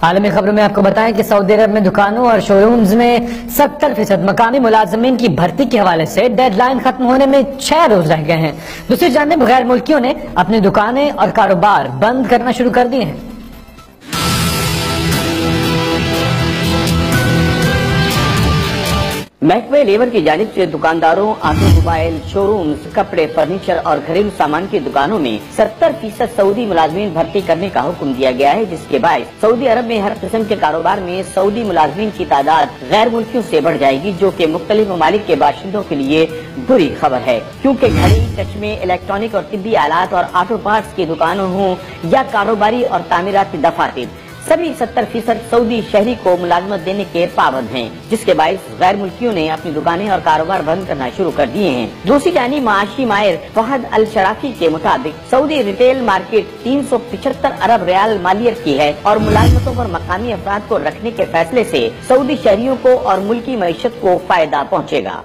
عالمی خبروں میں آپ کو بتائیں کہ سعودی عرب میں دکانوں اور شو رومز میں 70% مقامی ملازمین کی بھرتی کے حوالے سے ڈیڈ لائن ختم ہونے میں 6 روز رہ گئے ہیں۔ دوسری جانب غیر ملکیوں نے اپنی دکانیں اور کاروبار بند کرنا شروع کر دیے ہیں۔ محکمہ لیبر کی جانب سے دکانداروں، آٹو موبائل شو رومز، کپڑے، فرنیچر اور گھریلو سامان کی دکانوں میں 70% سعودی ملازمین بھرتی کرنے کا حکم دیا گیا ہے، جس کے باعث سعودی عرب میں ہر قسم کے کاروبار میں سعودی ملازمین کی تعداد غیر ملکیوں سے بڑھ جائے گی، جو کہ مختلف ممالک کے باشندوں کے لیے بری خبر ہے، کیونکہ گھڑی، چشمے، الیکٹرانک اور طبی آلات اور آٹو پارٹس کی دکانوں ہوں یا کاروباری اور تعمیراتی دفاتر، سبھی 70% سعودی شہری کو ملازمت دینے کے پابند ہیں، جس کے باعث غیر ملکیوں نے اپنی دکانیں اور کاروبار بند کرنا شروع کر دیے ہیں۔ دوسری جانب معاشی ماہر فہد الشرافی کے مطابق سعودی ریٹیل مارکیٹ 375 ارب ریال مالیت کی ہے اور ملازمتوں پر مقامی افراد کو رکھنے کے فیصلے سے سعودی شہریوں کو اور ملکی معیشت کو فائدہ پہنچے گا۔